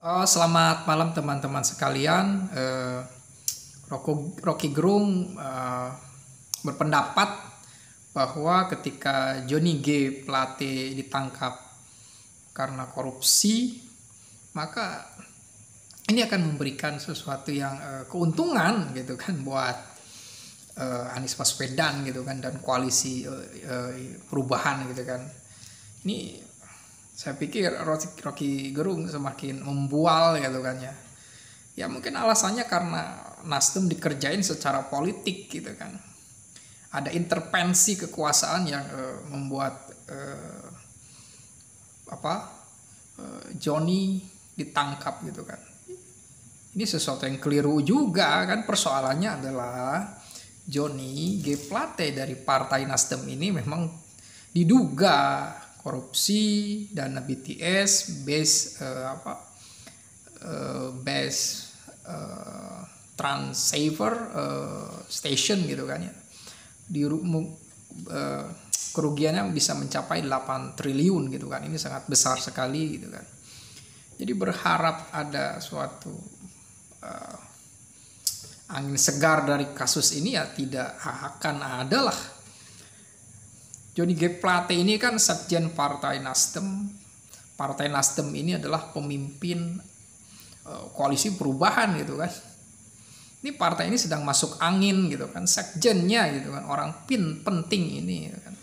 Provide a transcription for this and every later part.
Selamat malam teman-teman sekalian. Rocky Gerung berpendapat bahwa ketika Johnny G. Plate ditangkap karena korupsi, maka ini akan memberikan sesuatu yang keuntungan gitu kan buat Anies Baswedan gitu kan dan koalisi perubahan gitu kan. Ini saya pikir Rocky Gerung semakin membual gitu kan ya. Ya mungkin alasannya karena Nasdem dikerjain secara politik gitu kan. Ada intervensi kekuasaan yang membuat Johnny ditangkap gitu kan. Ini sesuatu yang keliru juga kan. Persoalannya adalah Johnny G. Plate dari Partai Nasdem ini memang diduga korupsi dana BTS base Transceiver Station gitu kan ya. Kerugiannya bisa mencapai 8 triliun gitu kan. Ini sangat besar sekali gitu kan. Jadi berharap ada suatu angin segar dari kasus ini ya tidak akan ada lah. Johnny G. Plate ini kan sekjen Partai Nasdem. Partai Nasdem ini adalah pemimpin koalisi perubahan gitu kan. Ini partai ini sedang masuk angin gitu kan. Sekjennya gitu kan, orang penting ini gitu kan.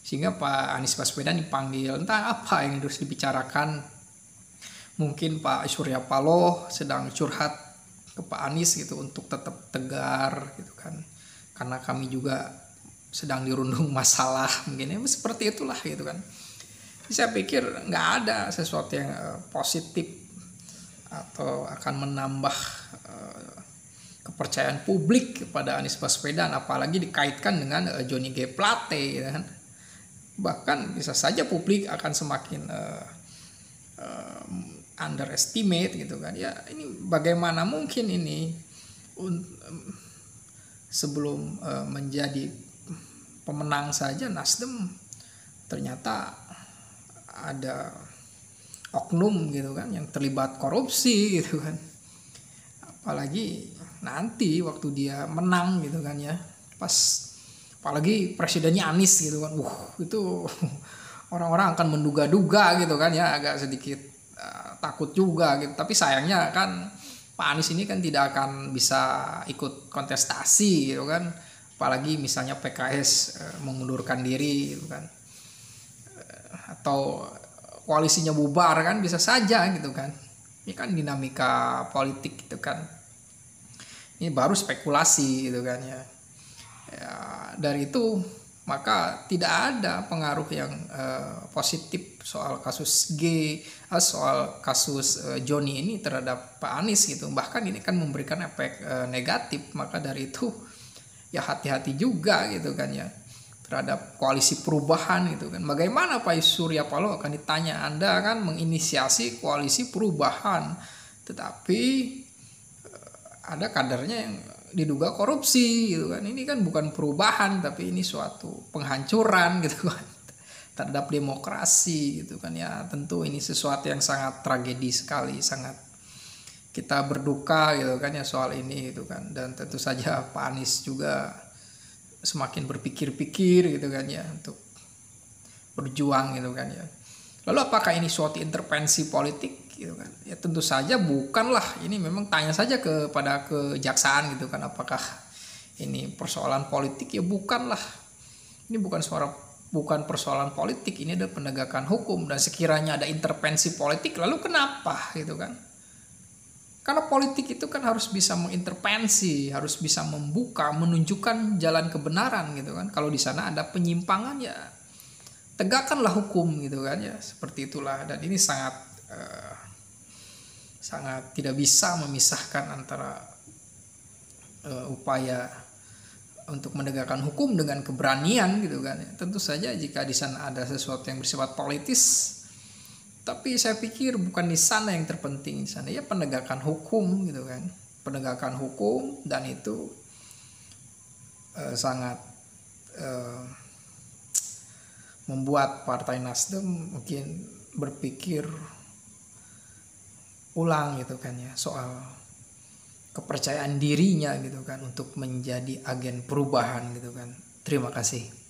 Sehingga Pak Anies Baswedan dipanggil, entah apa yang harus dibicarakan. Mungkin Pak Surya Paloh sedang curhat ke Pak Anies gitu untuk tetap tegar gitu kan. Karena kami juga sedang dirundung masalah mungkin ya seperti itulah gitu kan. Jadi saya pikir nggak ada sesuatu yang positif atau akan menambah kepercayaan publik kepada Anies Baswedan, apalagi dikaitkan dengan Johnny G. Plate gitu kan. Bahkan bisa saja publik akan semakin underestimate gitu kan ya. Ini bagaimana mungkin ini sebelum menjadi pemenang saja Nasdem ternyata ada oknum gitu kan yang terlibat korupsi gitu kan. Apalagi nanti waktu dia menang gitu kan ya, pas apalagi presidennya Anies gitu kan, itu orang-orang akan menduga-duga gitu kan ya, agak sedikit takut juga gitu. Tapi sayangnya kan Pak Anies ini kan tidak akan bisa ikut kontestasi gitu kan. Apalagi misalnya PKS mengundurkan diri gitu kan, atau koalisinya bubar kan bisa saja gitu kan. Ini kan dinamika politik gitu kan. Ini baru spekulasi gitu kan ya. Dari itu maka tidak ada pengaruh yang positif soal kasus soal kasus Johnny ini terhadap Pak Anies gitu. Bahkan ini kan memberikan efek negatif. Maka dari itu ya hati-hati juga gitu kan ya terhadap koalisi perubahan gitu kan. Bagaimana Pak Surya Paloh akan ditanya, Anda kan menginisiasi koalisi perubahan tetapi ada kadernya yang diduga korupsi gitu kan. Ini kan bukan perubahan tapi ini suatu penghancuran gitu kan terhadap demokrasi gitu kan ya. Tentu ini sesuatu yang sangat tragedi sekali, sangat kita berduka gitu kan ya soal ini gitu kan. Dan tentu saja Pak Anies juga semakin berpikir-pikir gitu kan ya untuk berjuang gitu kan ya. Lalu apakah ini suatu intervensi politik gitu kan? Ya tentu saja bukanlah. Ini memang tanya saja kepada kejaksaan gitu kan, apakah ini persoalan politik? Ya bukanlah. Ini bukan persoalan politik, ini adalah penegakan hukum. Dan sekiranya ada intervensi politik, lalu kenapa gitu kan? Karena politik itu kan harus bisa mengintervensi, harus bisa membuka, menunjukkan jalan kebenaran gitu kan. Kalau di sana ada penyimpangan ya tegakkanlah hukum gitu kan ya. Seperti itulah. Dan ini sangat tidak bisa memisahkan antara upaya untuk menegakkan hukum dengan keberanian gitu kan. Tentu saja jika di sana ada sesuatu yang bersifat politis, tapi saya pikir bukan di sana yang terpenting. Di sana ya penegakan hukum gitu kan, penegakan hukum. Dan itu sangat membuat Partai Nasdem mungkin berpikir ulang gitu kan ya, soal kepercayaan dirinya gitu kan untuk menjadi agen perubahan gitu kan. Terima kasih.